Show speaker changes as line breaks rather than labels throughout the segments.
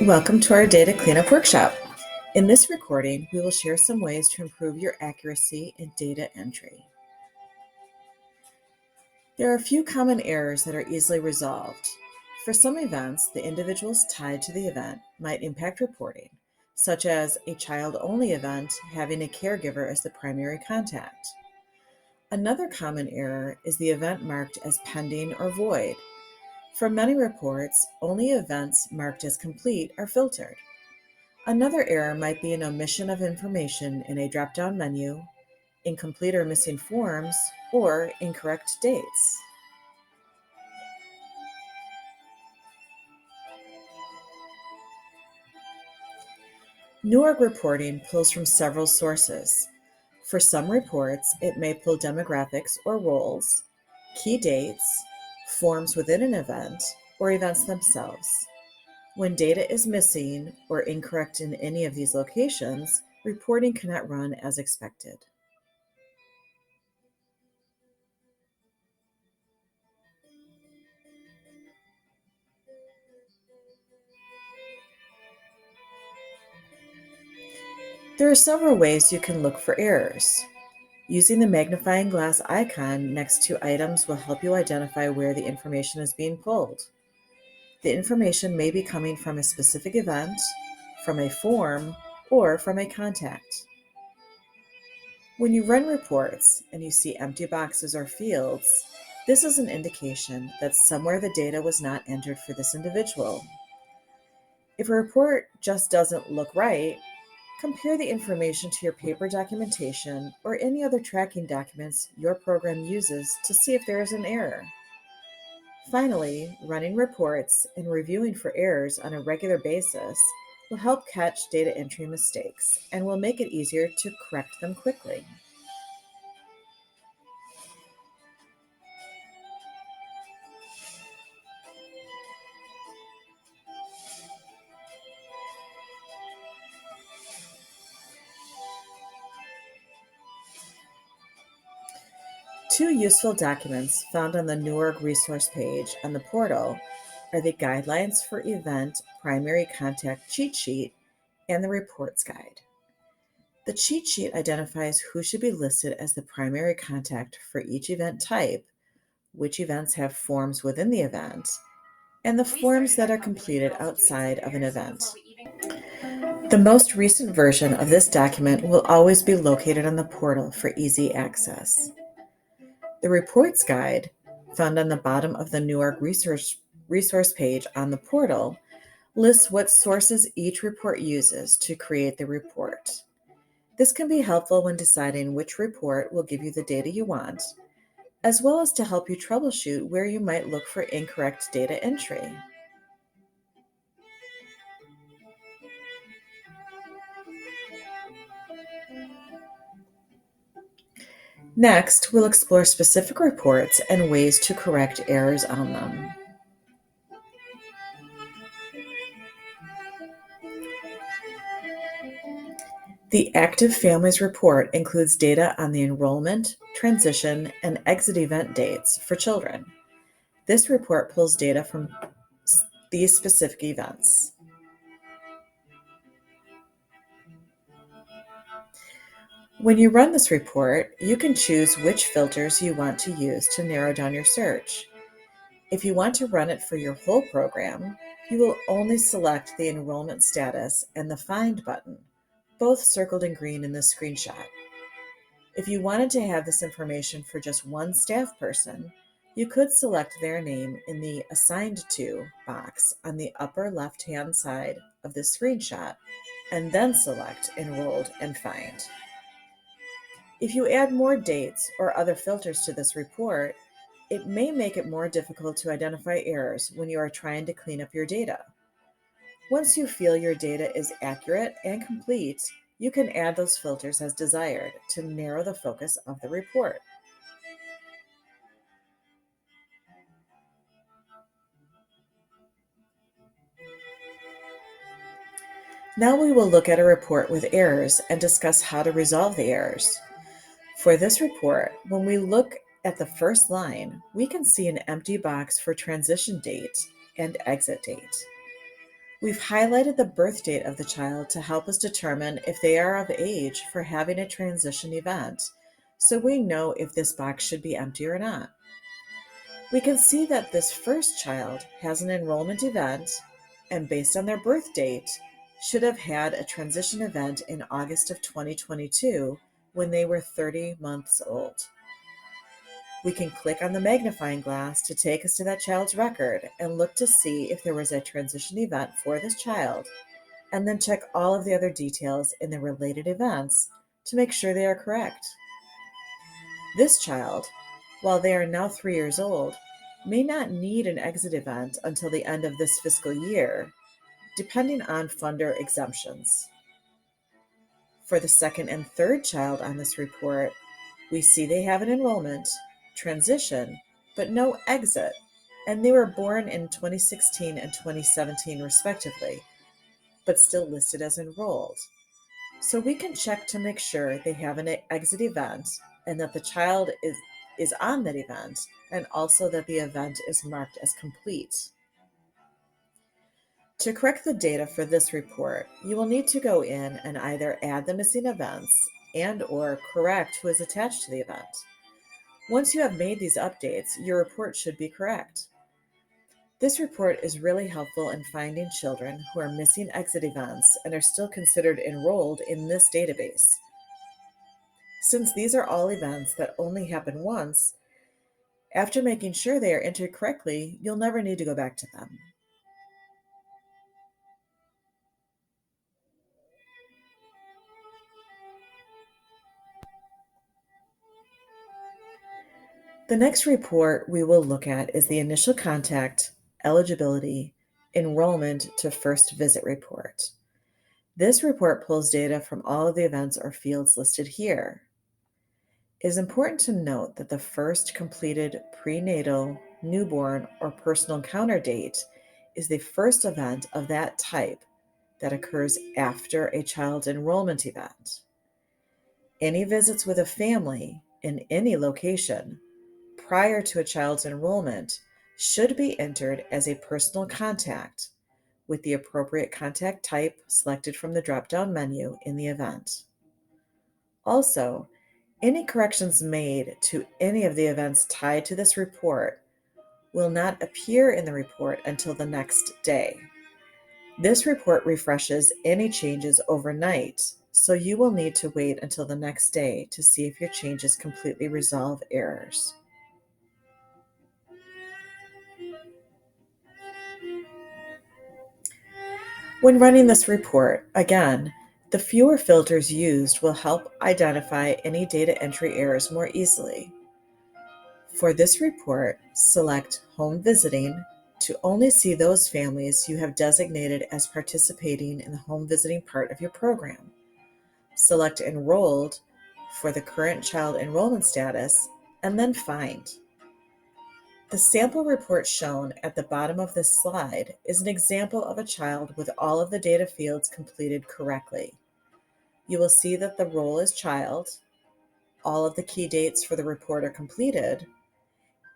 Welcome to our data cleanup workshop. In this recording, we will share some ways to improve your accuracy in data entry. There are a few common errors that are easily resolved. For some events, the individuals tied to the event might impact reporting, such as a child-only event having a caregiver as the primary contact. Another common error is the event marked as pending or void. For many reports, only events marked as complete are filtered. Another error might be an omission of information in a drop-down menu, incomplete or missing forms, or incorrect dates. NewOrg reporting pulls from several sources. For some reports, it may pull demographics or roles, key dates, forms within an event, or events themselves. When data is missing or incorrect in any of these locations, reporting cannot run as expected. There are several ways you can look for errors. Using the magnifying glass icon next to items will help you identify where the information is being pulled. The information may be coming from a specific event, from a form, or from a contact. When you run reports and you see empty boxes or fields, this is an indication that somewhere the data was not entered for this individual. If a report just doesn't look right, compare the information to your paper documentation or any other tracking documents your program uses to see if there is an error. Finally, running reports and reviewing for errors on a regular basis will help catch data entry mistakes and will make it easier to correct them quickly. Two useful documents found on the NewOrg resource page on the portal are the Guidelines for Event Primary Contact Cheat Sheet and the Reports Guide. The cheat sheet identifies who should be listed as the primary contact for each event type, which events have forms within the event, and the forms that are completed outside of an event. The most recent version of this document will always be located on the portal for easy access. The Reports Guide, found on the bottom of the NewOrg resource page on the portal, lists what sources each report uses to create the report. This can be helpful when deciding which report will give you the data you want, as well as to help you troubleshoot where you might look for incorrect data entry. Next, we'll explore specific reports and ways to correct errors on them. The Active Families report includes data on the enrollment, transition, and exit event dates for children. This report pulls data from these specific events. When you run this report, you can choose which filters you want to use to narrow down your search. If you want to run it for your whole program, you will only select the enrollment status and the Find button, both circled in green in this screenshot. If you wanted to have this information for just one staff person, you could select their name in the Assigned To box on the upper left-hand side of the screenshot, and then select Enrolled and Find. If you add more dates or other filters to this report, it may make it more difficult to identify errors when you are trying to clean up your data. Once you feel your data is accurate and complete, you can add those filters as desired to narrow the focus of the report. Now we will look at a report with errors and discuss how to resolve the errors. For this report, when we look at the first line, we can see an empty box for transition date and exit date. We've highlighted the birth date of the child to help us determine if they are of age for having a transition event, so we know if this box should be empty or not. We can see that this first child has an enrollment event, and based on their birth date, should have had a transition event in August of 2022 when they were 30 months old. We can click on the magnifying glass to take us to that child's record and look to see if there was a transition event for this child, and then check all of the other details in the related events to make sure they are correct. This child, while they are now 3 years old, may not need an exit event until the end of this fiscal year, depending on funder exemptions. For the second and third child on this report, we see they have an enrollment, transition, but no exit, and they were born in 2016 and 2017 respectively, but still listed as enrolled. So we can check to make sure they have an exit event and that the child is on that event, and also that the event is marked as complete. To correct the data for this report, you will need to go in and either add the missing events and/or correct who is attached to the event. Once you have made these updates, your report should be correct. This report is really helpful in finding children who are missing exit events and are still considered enrolled in this database. Since these are all events that only happen once, after making sure they are entered correctly, you'll never need to go back to them. The next report we will look at is the initial contact, eligibility, enrollment to first visit report. This report pulls data from all of the events or fields listed here. It is important to note that the first completed prenatal, newborn, or personal encounter date is the first event of that type that occurs after a child's enrollment event. Any visits with a family in any location prior to a child's enrollment should be entered as a personal contact with the appropriate contact type selected from the drop-down menu in the event. Also, any corrections made to any of the events tied to this report will not appear in the report until the next day. This report refreshes any changes overnight, so you will need to wait until the next day to see if your changes completely resolve errors. When running this report, again, the fewer filters used will help identify any data entry errors more easily. For this report, select Home Visiting to only see those families you have designated as participating in the home visiting part of your program. Select Enrolled for the current child enrollment status, and then Find. The sample report shown at the bottom of this slide is an example of a child with all of the data fields completed correctly. You will see that the role is child, all of the key dates for the report are completed,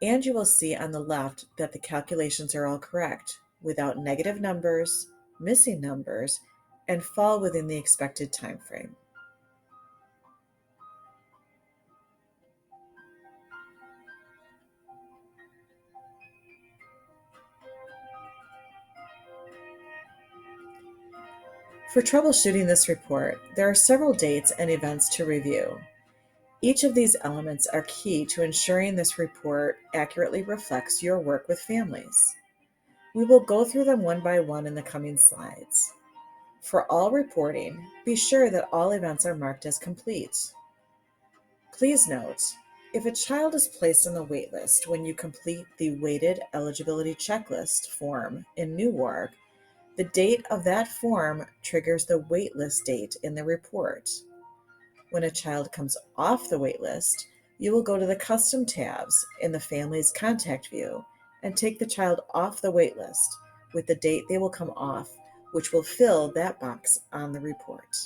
and you will see on the left that the calculations are all correct, without negative numbers, missing numbers, and fall within the expected time frame. For troubleshooting this report, there are several dates and events to review. Each of these elements are key to ensuring this report accurately reflects your work with families. We will go through them one by one in the coming slides. For all reporting, be sure that all events are marked as complete. Please note, if a child is placed on the waitlist when you complete the Weighted Eligibility Checklist form in NewOrg, the date of that form triggers the waitlist date in the report. When a child comes off the waitlist, you will go to the Custom tabs in the Family's Contact View and take the child off the waitlist with the date they will come off, which will fill that box on the report.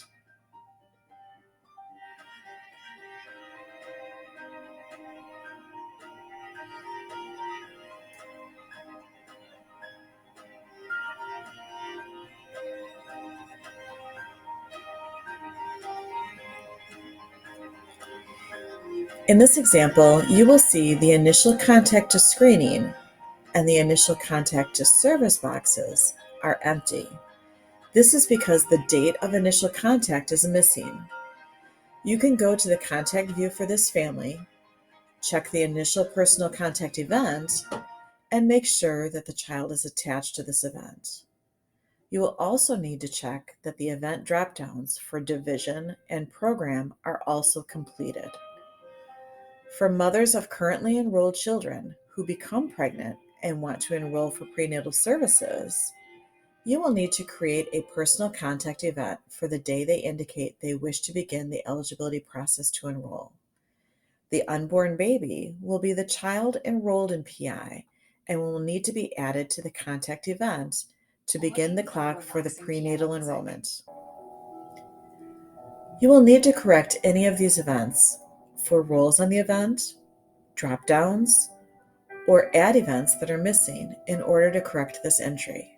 In this example, you will see the initial contact to screening and the initial contact to service boxes are empty. This is because the date of initial contact is missing. You can go to the contact view for this family, check the initial personal contact event, and make sure that the child is attached to this event. You will also need to check that the event dropdowns for division and program are also completed. For mothers of currently enrolled children who become pregnant and want to enroll for prenatal services, you will need to create a personal contact event for the day they indicate they wish to begin the eligibility process to enroll. The unborn baby will be the child enrolled in PI and will need to be added to the contact event to begin the clock for the prenatal enrollment. You will need to correct any of these events for roles on the event, drop-downs, or add events that are missing in order to correct this entry.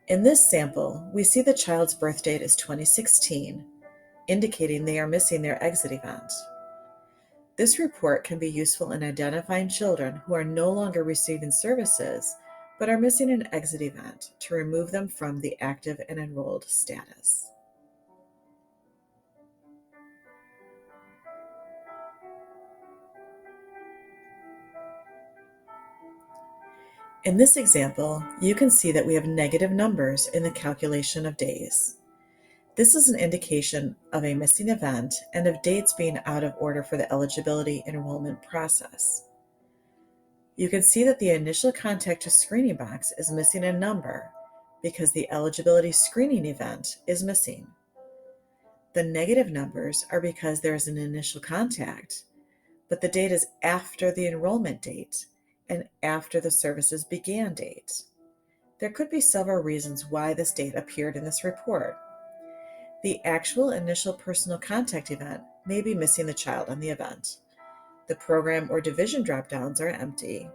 In this sample, we see the child's birth date is 2016, indicating they are missing their exit event. This report can be useful in identifying children who are no longer receiving services but are missing an exit event to remove them from the active and enrolled status. In this example, you can see that we have negative numbers in the calculation of days. This is an indication of a missing event and of dates being out of order for the eligibility enrollment process. You can see that the initial contact to screening box is missing a number because the eligibility screening event is missing. The negative numbers are because there is an initial contact, but the date is after the enrollment date and after the services began date. There could be several reasons why this date appeared in this report. The actual initial personal contact event may be missing the child on the event. The program or division dropdowns are empty,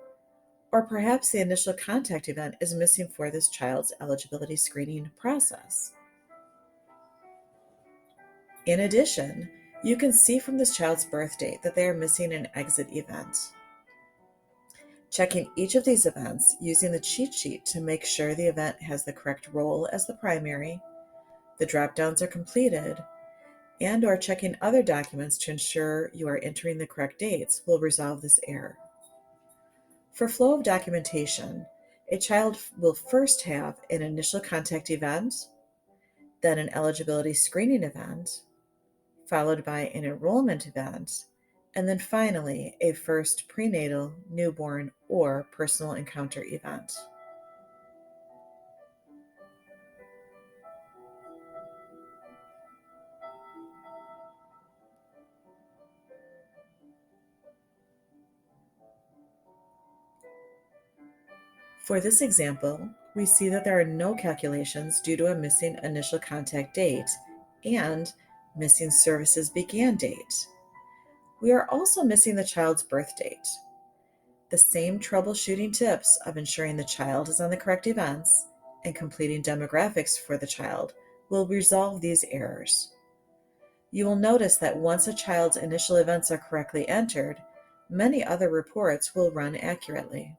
or perhaps the initial contact event is missing for this child's eligibility screening process. In addition, you can see from this child's birth date that they are missing an exit event. Checking each of these events using the cheat sheet to make sure the event has the correct role as the primary, the dropdowns are completed, and or checking other documents to ensure you are entering the correct dates will resolve this error. For flow of documentation, a child will first have an initial contact event, then an eligibility screening event, followed by an enrollment event, and then finally a first prenatal, newborn, or personal encounter event. For this example, we see that there are no calculations due to a missing initial contact date and missing services began date. We are also missing the child's birth date. The same troubleshooting tips of ensuring the child is on the correct events and completing demographics for the child will resolve these errors. You will notice that once a child's initial events are correctly entered, many other reports will run accurately.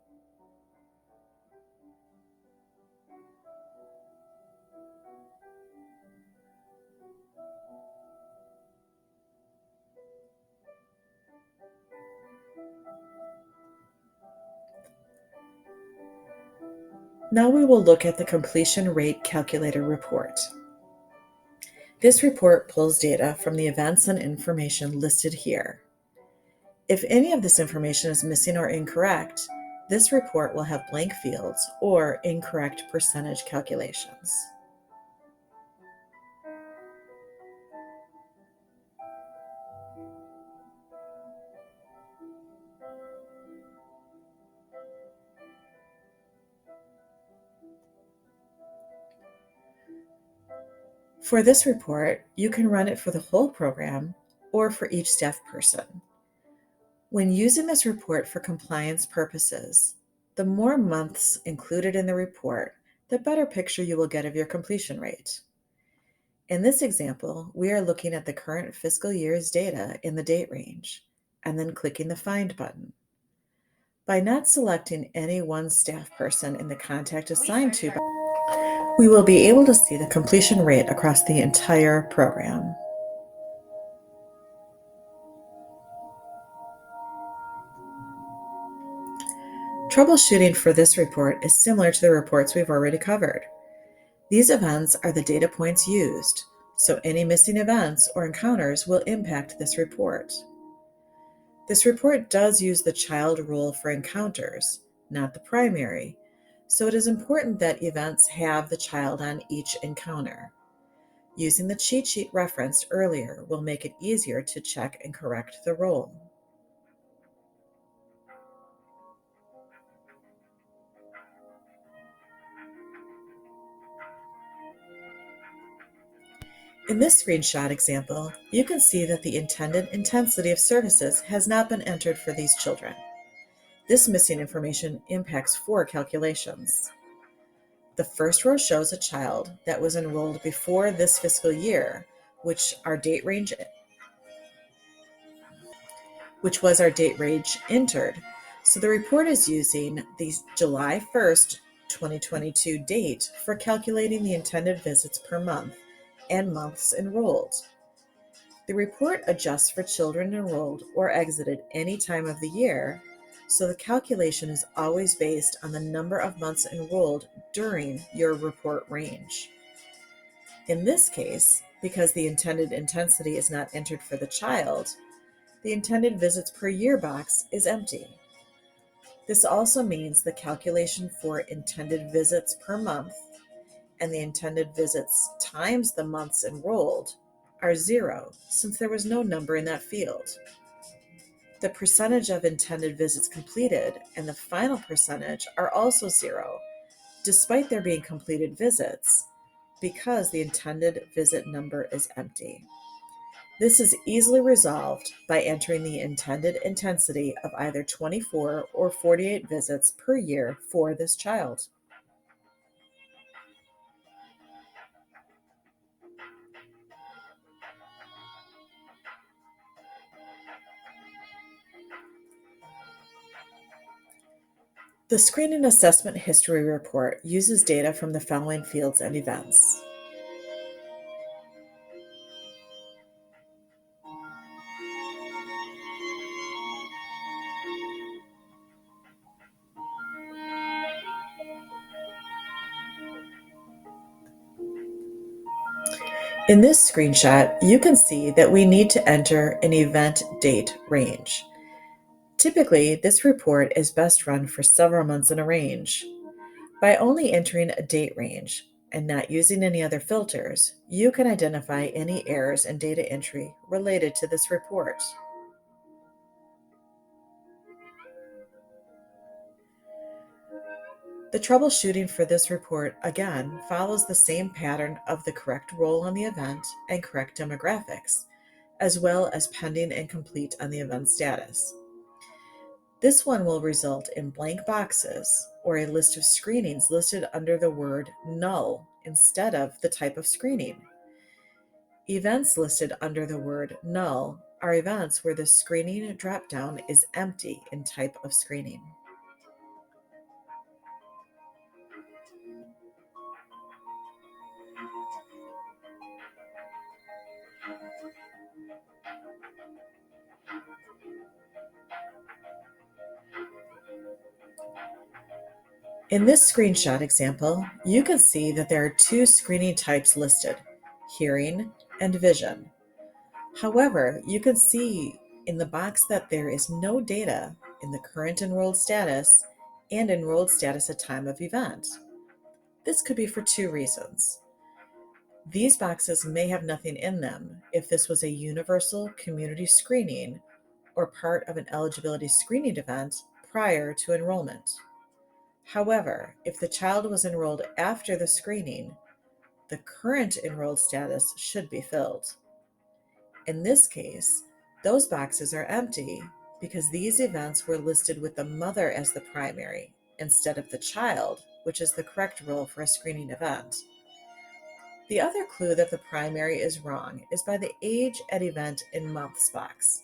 Now we will look at the completion rate calculator report. This report pulls data from the events and information listed here. If any of this information is missing or incorrect, this report will have blank fields or incorrect percentage calculations. For this report, you can run it for the whole program or for each staff person. When using this report for compliance purposes, the more months included in the report, the better picture you will get of your completion rate. In this example, we are looking at the current fiscal year's data in the date range, and then clicking the Find button. By not selecting any one staff person in the contact assigned to, we will be able to see the completion rate across the entire program. Troubleshooting for this report is similar to the reports we've already covered. These events are the data points used, so any missing events or encounters will impact this report. This report does use the child rule for encounters, not the primary, so it is important that events have the child on each encounter. Using the cheat sheet referenced earlier will make it easier to check and correct the role. In this screenshot example, you can see that the intended intensity of services has not been entered for these children. This missing information impacts 4 calculations. The first row shows a child that was enrolled before this fiscal year, which was our date range entered. So the report is using the July 1st, 2022 date for calculating the intended visits per month and months enrolled. The report adjusts for children enrolled or exited any time of the year, so the calculation is always based on the number of months enrolled during your report range. In this case, because the intended intensity is not entered for the child, the intended visits per year box is empty. This also means the calculation for intended visits per month and the intended visits times the months enrolled are 0, since there was no number in that field. The percentage of intended visits completed and the final percentage are also 0, despite there being completed visits, because the intended visit number is empty. This is easily resolved by entering the intended intensity of either 24 or 48 visits per year for this child. The Screening Assessment History Report uses data from the following fields and events. In this screenshot, you can see that we need to enter an event date range. Typically, this report is best run for several months in a range. By only entering a date range and not using any other filters, you can identify any errors in data entry related to this report. The troubleshooting for this report, again, follows the same pattern of the correct role on the event and correct demographics, as well as pending and complete on the event status. This one will result in blank boxes or a list of screenings listed under the word null instead of the type of screening. Events listed under the word null are events where the screening dropdown is empty in type of screening. In this screenshot example, you can see that there are 2 screening types listed, hearing and vision. However, you can see in the box that there is no data in the current enrolled status and enrolled status at time of event. This could be for 2 reasons. These boxes may have nothing in them if this was a universal community screening or part of an eligibility screening event prior to enrollment. However, if the child was enrolled after the screening, the current enrolled status should be filled. In this case, those boxes are empty because these events were listed with the mother as the primary instead of the child, which is the correct role for a screening event. The other clue that the primary is wrong is by the age at event in months box.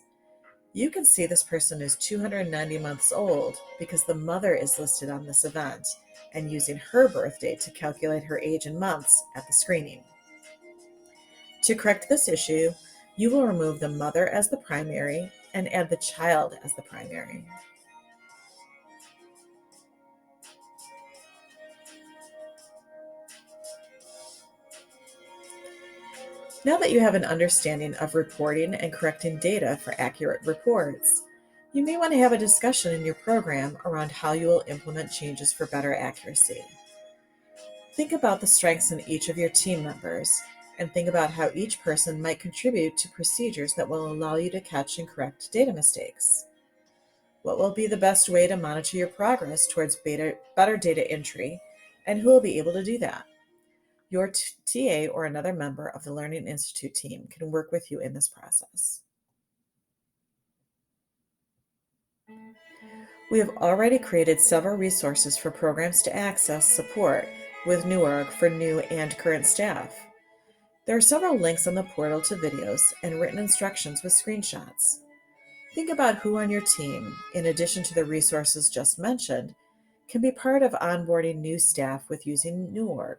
You can see this person is 290 months old because the mother is listed on this event and using her birth date to calculate her age in months at the screening. To correct this issue, you will remove the mother as the primary and add the child as the primary. Now that you have an understanding of reporting and correcting data for accurate reports, you may want to have a discussion in your program around how you will implement changes for better accuracy. Think about the strengths in each of your team members, and think about how each person might contribute to procedures that will allow you to catch and correct data mistakes. What will be the best way to monitor your progress towards better data entry, and who will be able to do that? Your TA or another member of the Learning Institute team can work with you in this process. We have already created several resources for programs to access support with NewOrg for new and current staff. There are several links on the portal to videos and written instructions with screenshots. Think about who on your team, in addition to the resources just mentioned, can be part of onboarding new staff with using NewOrg.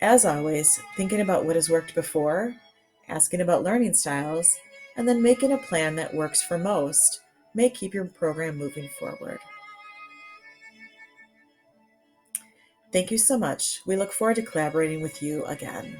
As always, thinking about what has worked before, asking about learning styles, and then making a plan that works for most may keep your program moving forward. Thank you so much. We look forward to collaborating with you again.